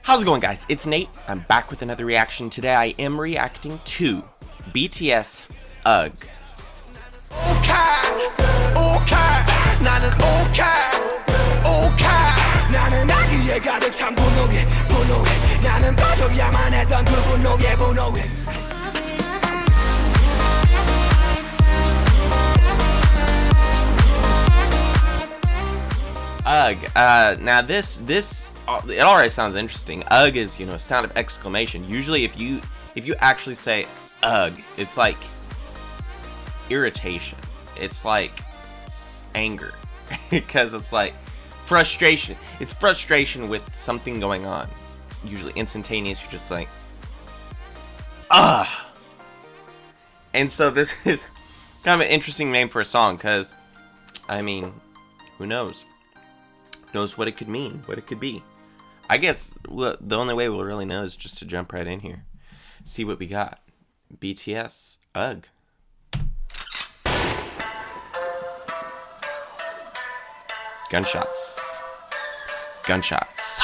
How's it going, guys? It's Nate. I'm back with another reaction. Today I am reacting to BTS UGG. UGG. Now this it already sounds interesting. UGG is, a sound of exclamation. Usually if you actually say UGG, it's like irritation. It's like anger. Because it's like frustration. It's frustration with something going on. It's usually instantaneous. You're just like, ugh. And so this is kind of an interesting name for a song, because, I mean, who knows? Knows what it could mean, what it could be. I guess the only way we'll really know is just to jump right in here, see what we got. BTS UGG. Gunshots. Gunshots.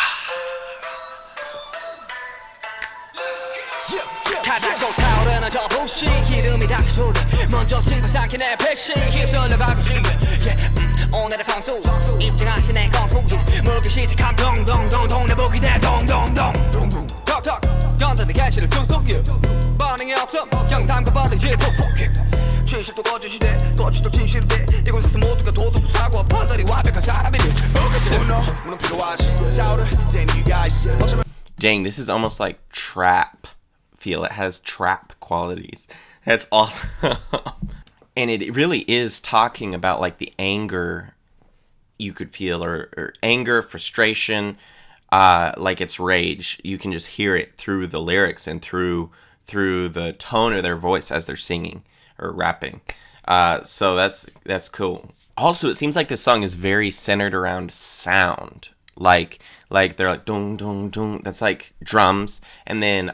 오늘의 선수 입증하신 내 건소유 무기 시작한 동동동 동네북이 내 동동동 톡톡 전달의 개시를 툭툭 반응이 없어 영담과 버리지 푹푹 취실도 거주시대 거치도 진실대 이곳에서 모두가 도둑 사고 판단이 완벽한 사람이니 문은 필요하지 자우를 댄 you guys. Dang, this is almost like trap feel. It has trap qualities. That's awesome. And it really is talking about like the anger you could feel, or anger, frustration, like it's rage. You can just hear it through the lyrics and through the tone of their voice as they're singing or rapping. So that's cool. Also, it seems like this song is very centered around sound. Like they're like dong dong dong. That's like drums, and then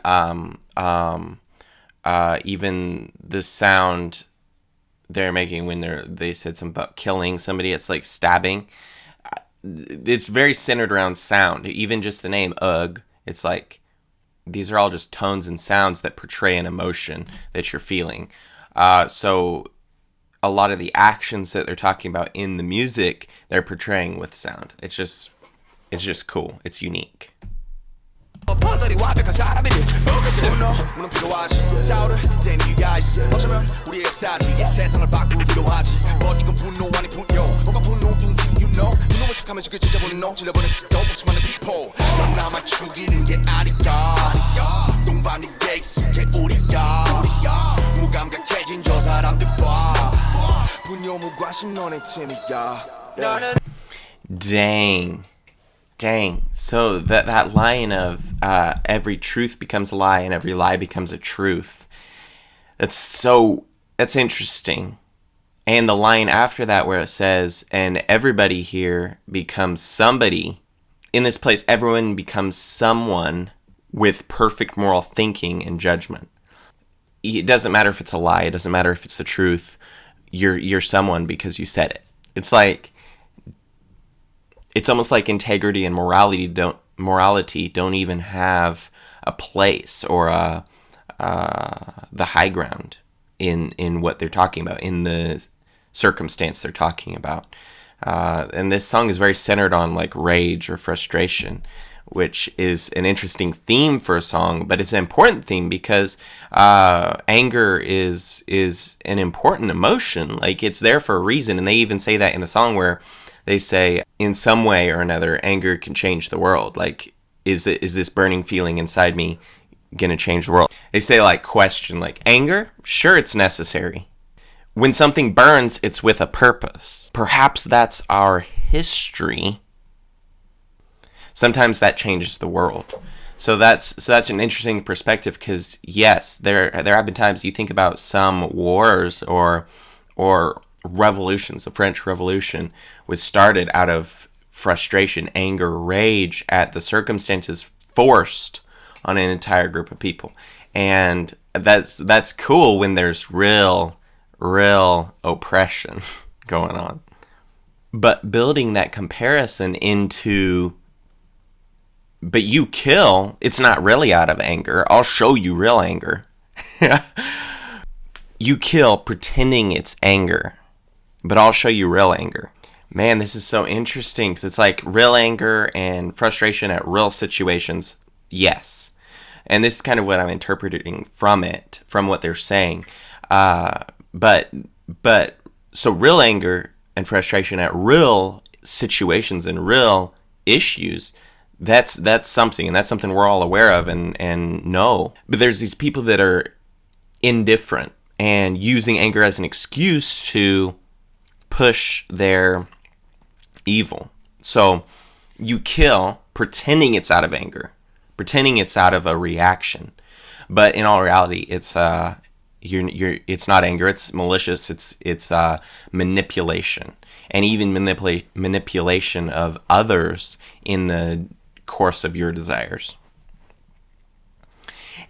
even the sound they're making when they said something about killing somebody, it's like stabbing. It's very centered around sound. Even just the name UGG, it's like these are all just tones and sounds that portray an emotion that you're feeling. So a lot of the actions that they're talking about in the music, they're portraying with sound. It's just cool. It's unique. 판단이 완벽한 사람이니 문은 필요하지 자우를 댄 you guys. 어쩌면 우리의 역사지 세상을 바꾸기로 하지 이건 분노 아니 분노 뭐가 분노인지 you know 분노를 척하면서 그 진짜 분노 질러버린 스톱 없지만은 people 넌 나만 죽이는 게 아니야 동반이 게 익숙해 우리야 무감각해진 저 사람들 봐 분노 무관심 너네 팀이야. Dang. So that line of every truth becomes a lie and every lie becomes a truth. That's interesting. And the line after that where it says, and everybody here becomes somebody. In this place, everyone becomes someone with perfect moral thinking and judgment. It doesn't matter if it's a lie. It doesn't matter if it's the truth. You're someone because you said it. It's almost like integrity and morality don't even have a place or the high ground in what they're talking about, in the circumstance they're talking about. And this song is very centered on like rage or frustration, which is an interesting theme for a song, but it's an important theme because anger is an important emotion. Like, it's there for a reason, and they even say that in the song where they say, in some way or another, anger can change the world. Like, is this burning feeling inside me gonna change the world? They say, like, question, like, anger? Sure, it's necessary. When something burns, it's with a purpose. Perhaps that's our history. Sometimes that changes the world. So that's an interesting perspective, because, yes, there have been times you think about some wars or revolutions. The French Revolution was started out of frustration, anger, rage at the circumstances forced on an entire group of people. And that's cool when there's real oppression going on. But building that comparison into but you kill, it's not really out of anger. I'll show you real anger. You kill pretending it's anger, but I'll show you real anger. Man, this is so interesting because it's like real anger and frustration at real situations. Yes. And this is kind of what I'm interpreting from it, from what they're saying. But so real anger and frustration at real situations and real issues, that's something, and that's something we're all aware of and know. But there's these people that are indifferent and using anger as an excuse to push their evil. So you kill pretending it's out of anger, pretending it's out of a reaction, but in all reality, it's it's not anger. It's malicious. It's manipulation, and even manipulation of others in the course of your desires.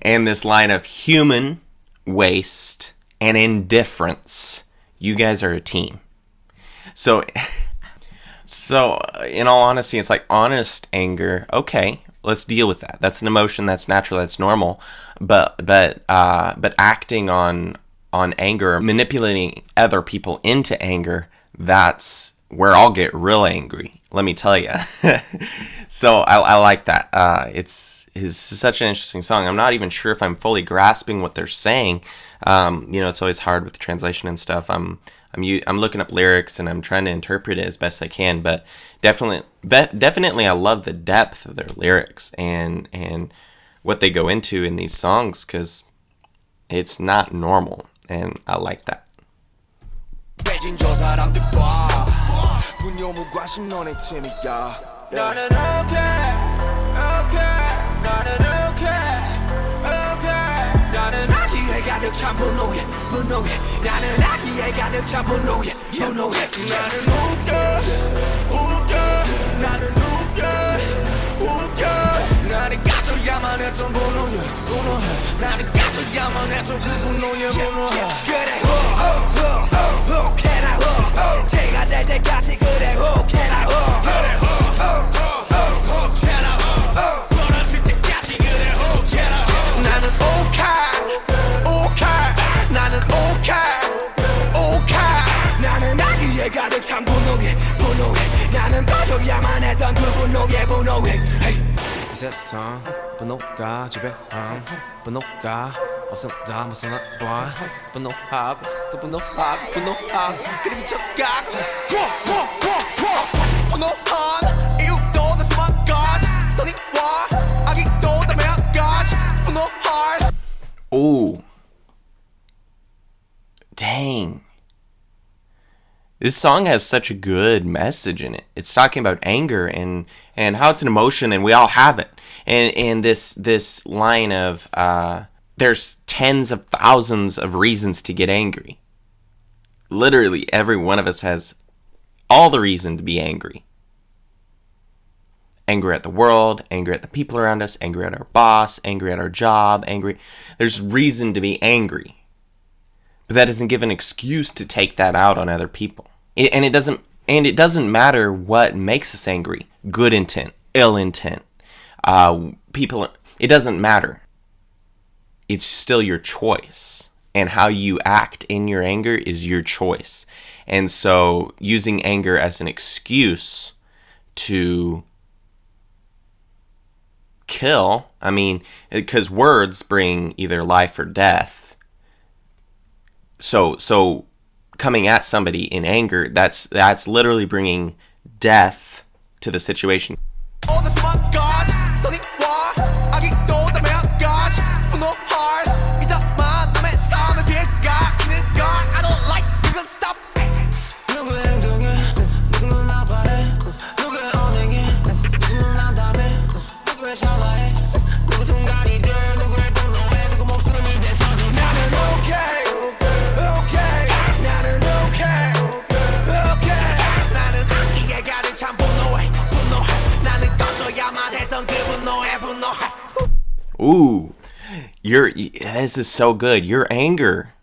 And this line of human waste and indifference. You guys are a team. So in all honesty, it's like honest anger. Okay, let's deal with that. That's an emotion. That's natural. That's normal. But acting on anger, manipulating other people into anger, that's where I'll get real angry. Let me tell you. So I like that. It's such an interesting song. I'm not even sure if I'm fully grasping what they're saying. It's always hard with translation and stuff. I'm looking up lyrics and I'm trying to interpret it as best I can, but definitely I love the depth of their lyrics and what they go into in these songs, because it's not normal, and I like that. 가득 찬 분노에 나는 아기에 가득 찬 분노에 나는 웃겨 나는 가져야만 했던 분노에 나는 가져야만 했던 그 분노에 그래 혹해라 제가 될 때까지 그래 혹해라 벌어질 때까지 그래 혹해라 나는 나는 나는 아기에 가득 찬 분노에 나는 꺼져야만 했던 그 분노에 이 세상 분노가 지배한 분노가 없었다 무슨 놔 분노하고 또 분노하고 그래 미쳐가고 분노한 이유도 다 수만까지 선의와 악의도 다 매한까지 분노할 Ooh. Dang. This song has such a good message in it. It's talking about anger and how it's an emotion, and we all have it. And this line of there's tens of thousands of reasons to get angry. Literally every one of us has all the reason to be angry. Anger at the world, anger at the people around us, anger at our boss, angry at our job, angry. There's reason to be angry. But that doesn't give an excuse to take that out on other people. It doesn't matter what makes us angry. Good intent, ill intent. It doesn't matter. It's still your choice. And how you act in your anger is your choice. And so using anger as an excuse to kill, because words bring either life or death. So coming at somebody in anger, that's literally bringing death to the situation. Ooh, this is so good. Your anger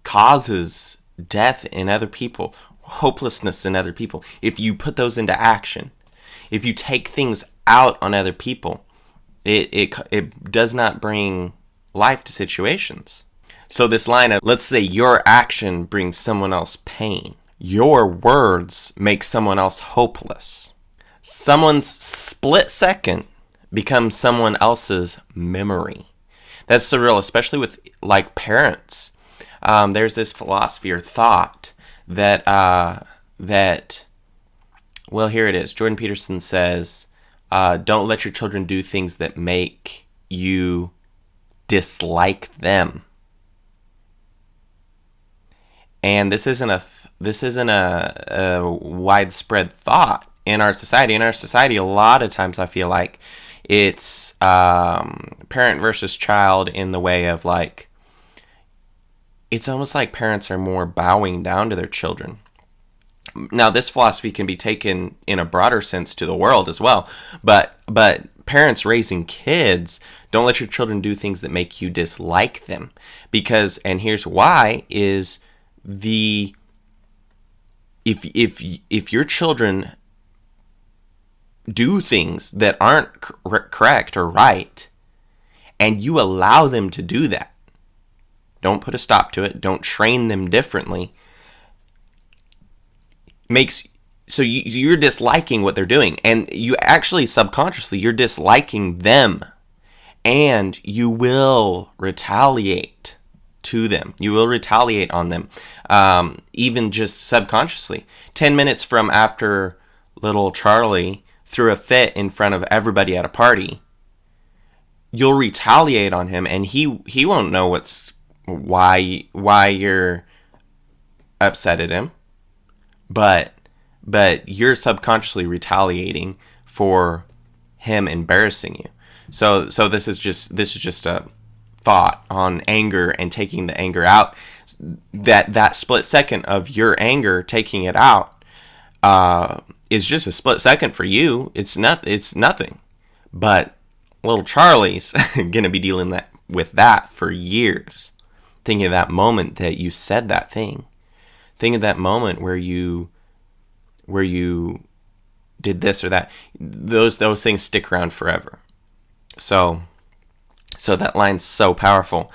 causes death in other people, hopelessness in other people. If you put those into action, if you take things out on other people. It does not bring life to situations. So this line of, let's say your action brings someone else pain. Your words make someone else hopeless. Someone's split second becomes someone else's memory. That's surreal, especially with like parents. There's this philosophy or thought that well, here it is. Jordan Peterson says, don't let your children do things that make you dislike them. And this isn't a widespread thought in our society. In our society, a lot of times I feel like it's parent versus child, in the way of like, it's almost like parents are more bowing down to their children. Now, this philosophy can be taken in a broader sense to the world as well, but parents raising kids, don't let your children do things that make you dislike them, because, and here's why, is if your children do things that aren't correct or right, and you allow them to do that, don't put a stop to it, don't train them differently, so you're disliking what they're doing, and you actually subconsciously, you're disliking them, and you will retaliate to them. You will retaliate on them, even just subconsciously. 10 minutes from after little Charlie threw a fit in front of everybody at a party, you'll retaliate on him, and he won't know why you're upset at him, but you're subconsciously retaliating for him embarrassing you. So this is just a thought on anger and taking the anger out. That split second of your anger, taking it out, is just a split second for you. It's nothing. But little Charlie's gonna be dealing with that for years. Thinking of that moment that you said that thing. Think of that moment where you did this or that. Those things stick around forever. So that line's so powerful.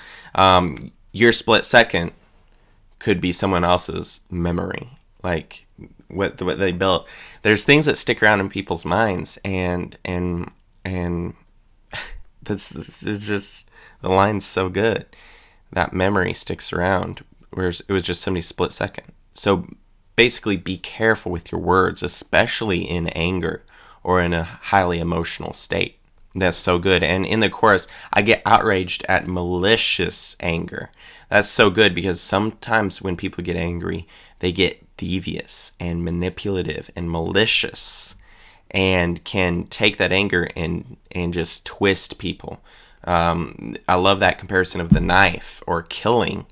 Your split second could be someone else's memory. Like what they built. There's things that stick around in people's minds, and this is just, the line's so good. That memory sticks around, whereas it was just somebody's split second. So basically, be careful with your words, especially in anger or in a highly emotional state. That's so good. And in the chorus, I get outraged at malicious anger. That's so good, because sometimes when people get angry, they get devious and manipulative and malicious, and can take that anger and just twist people. I love that comparison of the knife or killing,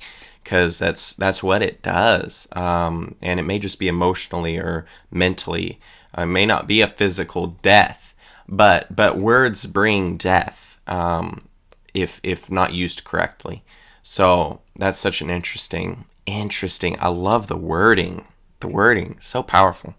because that's what it does. And it may just be emotionally or mentally. It may not be a physical death, but words bring death, if not used correctly. So that's such an interesting. I love the wording. The wording, so powerful.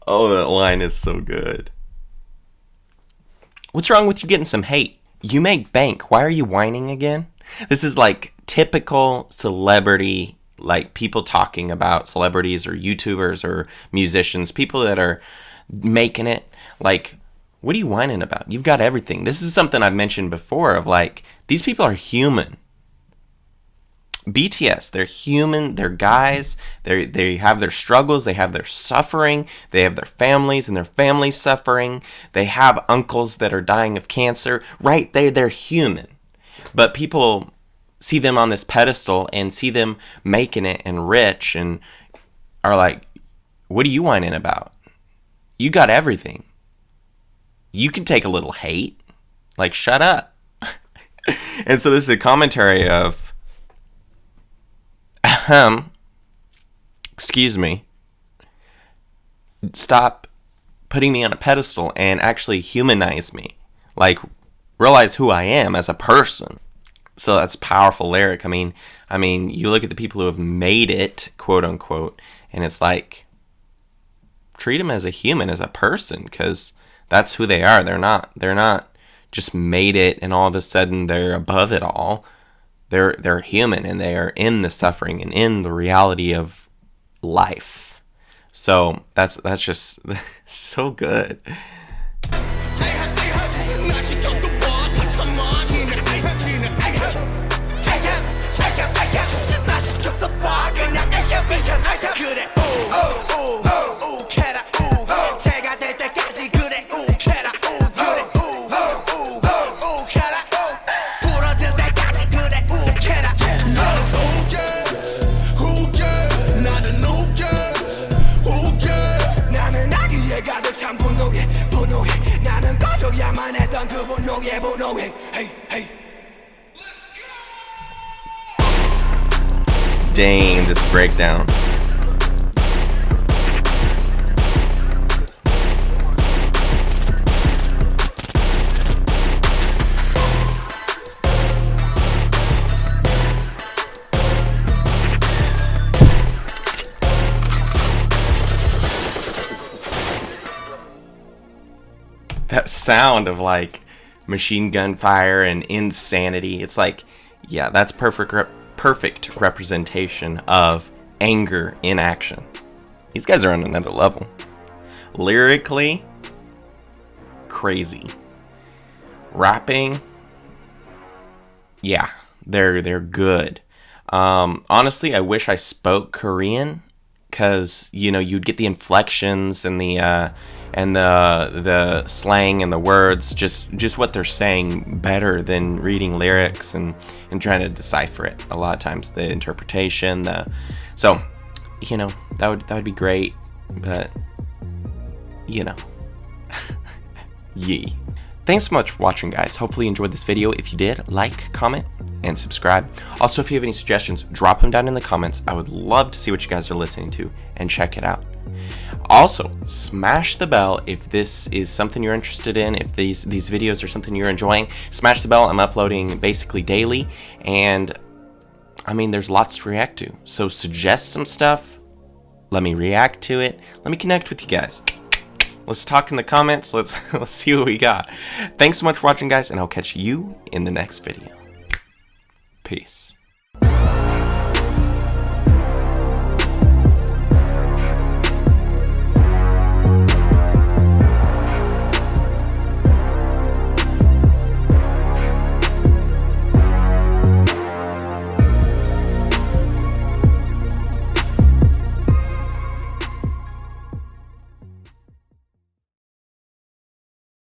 Oh, that line is so good. What's wrong with you getting some hate? You make bank. Why are you whining again? This is like typical celebrity, like people talking about celebrities or YouTubers or musicians, people that are making it. Like, what are you whining about? You've got everything. This is something I've mentioned before, of like, these people are human. BTS, they're human, they're guys, they have their struggles, they have their suffering, they have their families and their families suffering, they have uncles that are dying of cancer, right? They're human. But people see them on this pedestal and see them making it and rich and are like, what are you whining about? You got everything. You can take a little hate. Like, shut up. And so this is a commentary of, excuse me, stop putting me on a pedestal and actually humanize me. Like, realize who I am as a person. So that's a powerful lyric. I mean, you look at the people who have made it, quote unquote, and it's like, treat them as a human, as a person, because that's who they are. They're not just made it and all of a sudden they're above it all. They're human, and they are in the suffering and in the reality of life. So that's just so good. Dang, this breakdown. That sound of like machine gun fire and insanity. It's like, yeah, that's perfect representation of anger in action. These guys are on another level. Lyrically, crazy. Rapping, yeah, they're good. Honestly, I wish I spoke Korean, because you'd get the inflections and the slang and the words, just what they're saying better than reading lyrics and trying to decipher it. A lot of times the interpretation, that would be great, but yee. Thanks so much for watching, guys. Hopefully you enjoyed this video. If you did, like, comment, and subscribe. Also, if you have any suggestions, drop them down in the comments. I would love to see what you guys are listening to and check it out. Also, smash the bell if this is something you're interested in, if these videos are something you're enjoying. Smash the bell. I'm uploading basically daily, and there's lots to react to. So suggest some stuff. Let me react to it. Let me connect with you guys. Let's talk in the comments. Let's see what we got. Thanks so much for watching, guys, and I'll catch you in the next video. Peace.